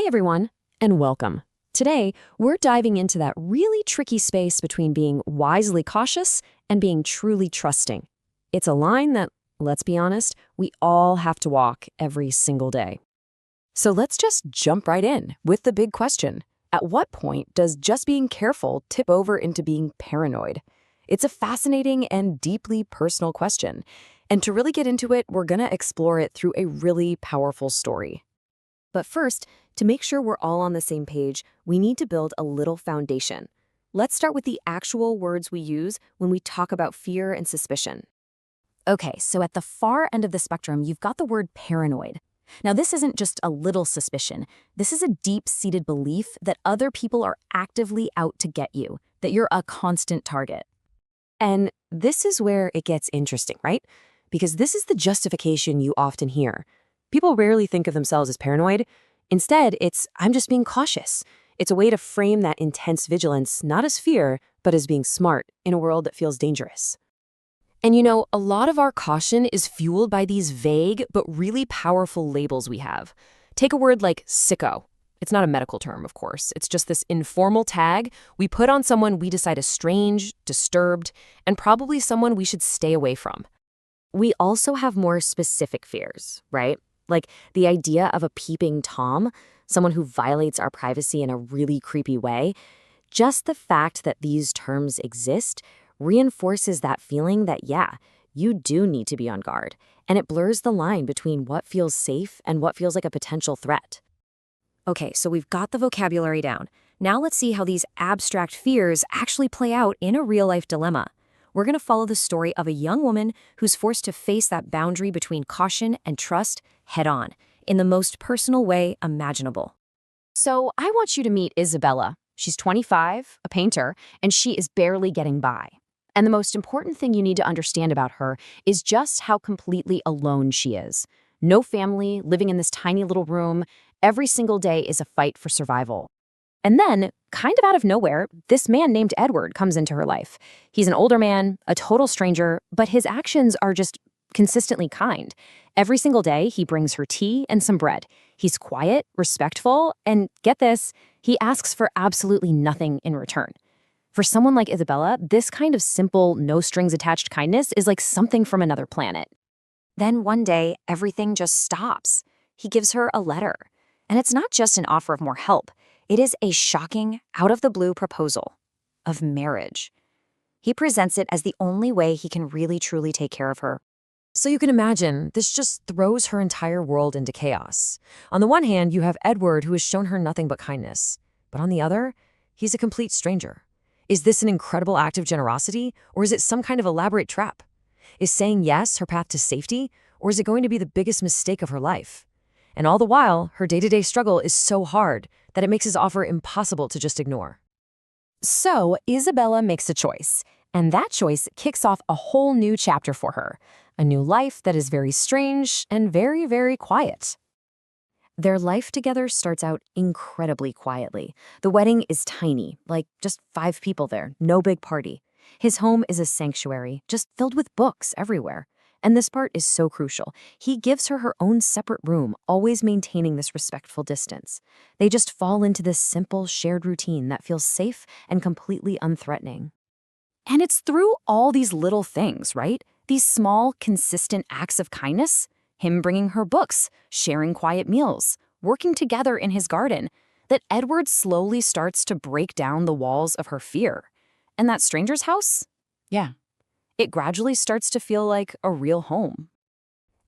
Hey everyone, and welcome. Today, we're diving into that really tricky space between being wisely cautious and being truly trusting. It's a line that, let's be honest, we all have to walk every single day. So let's just jump right in with the big question. At what point does just being careful tip over into being paranoid? It's a fascinating and deeply personal question. And to really get into it, we're going to explore it through a really powerful story. But first, to make sure we're all on the same page, we need to build a little foundation. Let's start with the actual words we use when we talk about fear and suspicion. Okay, so at the far end of the spectrum, you've got the word paranoid. Now, this isn't just a little suspicion. This is a deep-seated belief that other people are actively out to get you, that you're a constant target. And this is where it gets interesting, right? Because this is the justification you often hear. People rarely think of themselves as paranoid. Instead, it's, I'm just being cautious. It's a way to frame that intense vigilance not as fear, but as being smart in a world that feels dangerous. And you know, a lot of our caution is fueled by these vague but really powerful labels we have. Take a word like sicko. It's not a medical term, of course. It's just this informal tag we put on someone we decide is strange, disturbed, and probably someone we should stay away from. We also have more specific fears, right? Like the idea of a peeping Tom, someone who violates our privacy in a really creepy way. Just the fact that these terms exist reinforces that feeling that, yeah, you do need to be on guard, and it blurs the line between what feels safe and what feels like a potential threat. Okay, so we've got the vocabulary down. Now let's see how these abstract fears actually play out in a real-life dilemma. We're going to follow the story of a young woman who's forced to face that boundary between caution and trust head-on, in the most personal way imaginable. So I want you to meet Isabella. She's 25, a painter, and she is barely getting by. And the most important thing you need to understand about her is just how completely alone she is. No family, living in this tiny little room. Every single day is a fight for survival. And then, kind of out of nowhere, this man named Edward comes into her life. He's an older man, a total stranger, but his actions are just consistently kind. Every single day, he brings her tea and some bread. He's quiet, respectful, and get this, he asks for absolutely nothing in return. For someone like Isabella, this kind of simple, no-strings-attached kindness is like something from another planet. Then one day, everything just stops. He gives her a letter. And it's not just an offer of more help. It is a shocking, out-of-the-blue proposal of marriage. He presents it as the only way he can really truly take care of her. So you can imagine, this just throws her entire world into chaos. On the one hand, you have Edward, who has shown her nothing but kindness. But on the other, he's a complete stranger. Is this an incredible act of generosity, or is it some kind of elaborate trap? Is saying yes her path to safety, or is it going to be the biggest mistake of her life? And all the while, her day-to-day struggle is so hard that it makes his offer impossible to just ignore. So, Isabella makes a choice, and that choice kicks off a whole new chapter for her, a new life that is very strange and very, very quiet. Their life together starts out incredibly quietly. The wedding is tiny, like just 5 people there, no big party. His home is a sanctuary, just filled with books everywhere. And this part is so crucial. He gives her her own separate room, always maintaining this respectful distance. They just fall into this simple, shared routine that feels safe and completely unthreatening. And it's through all these little things, right? These small, consistent acts of kindness, him bringing her books, sharing quiet meals, working together in his garden, that Edward slowly starts to break down the walls of her fear. And that stranger's house? Yeah. It gradually starts to feel like a real home.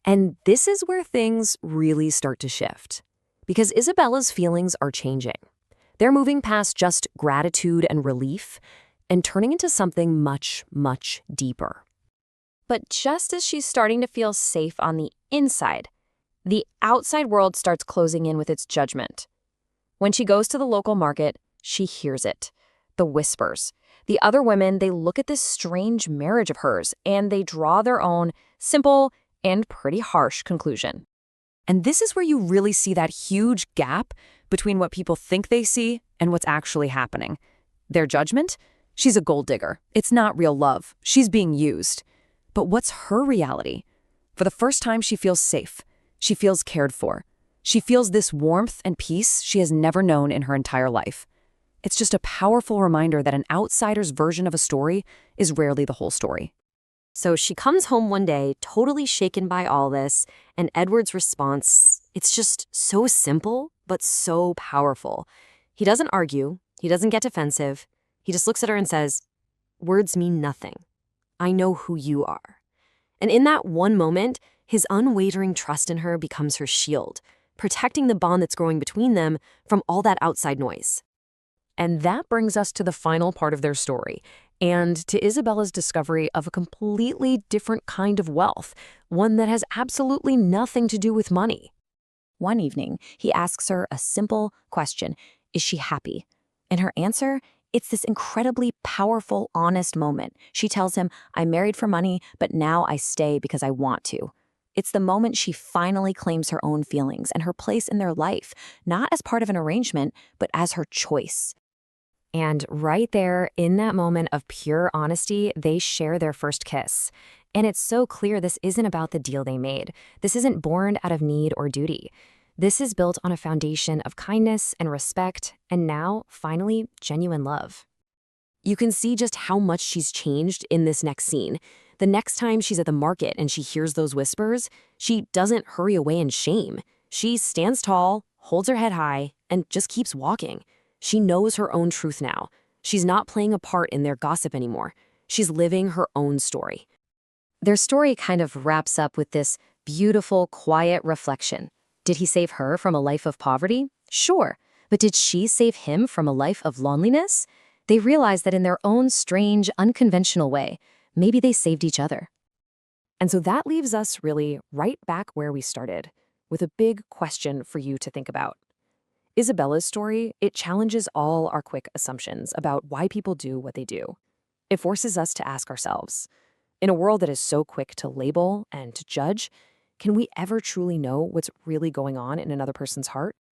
And this is where things really start to shift. Because Isabella's feelings are changing. They're moving past just gratitude and relief and turning into something much, much deeper. But just as she's starting to feel safe on the inside, the outside world starts closing in with its judgment. When she goes to the local market, she hears it. The whispers. The other women, they look at this strange marriage of hers, and they draw their own simple and pretty harsh conclusion. And this is where you really see that huge gap between what people think they see and what's actually happening. Their judgment? She's a gold digger. It's not real love. She's being used. But what's her reality? For the first time, she feels safe. She feels cared for. She feels this warmth and peace she has never known in her entire life. It's just a powerful reminder that an outsider's version of a story is rarely the whole story. So she comes home one day, totally shaken by all this, and Edward's response, it's just so simple, but so powerful. He doesn't argue, he doesn't get defensive, he just looks at her and says, "Words mean nothing. I know who you are." And in that one moment, his unwavering trust in her becomes her shield, protecting the bond that's growing between them from all that outside noise. And that brings us to the final part of their story, and to Isabella's discovery of a completely different kind of wealth, one that has absolutely nothing to do with money. One evening, he asks her a simple question: is she happy? And her answer, it's this incredibly powerful, honest moment. She tells him, "I'm married for money, but now I stay because I want to." It's the moment she finally claims her own feelings and her place in their life, not as part of an arrangement, but as her choice. And right there, in that moment of pure honesty, they share their first kiss. And it's so clear this isn't about the deal they made. This isn't born out of need or duty. This is built on a foundation of kindness and respect, and now, finally, genuine love. You can see just how much she's changed in this next scene. The next time she's at the market and she hears those whispers, she doesn't hurry away in shame. She stands tall, holds her head high, and just keeps walking. She knows her own truth now. She's not playing a part in their gossip anymore. She's living her own story. Their story kind of wraps up with this beautiful, quiet reflection. Did he save her from a life of poverty? Sure. But did she save him from a life of loneliness? They realized that in their own strange, unconventional way, maybe they saved each other. And so that leaves us really right back where we started, with a big question for you to think about. Isabella's story, it challenges all our quick assumptions about why people do what they do. It forces us to ask ourselves, in a world that is so quick to label and to judge, can we ever truly know what's really going on in another person's heart?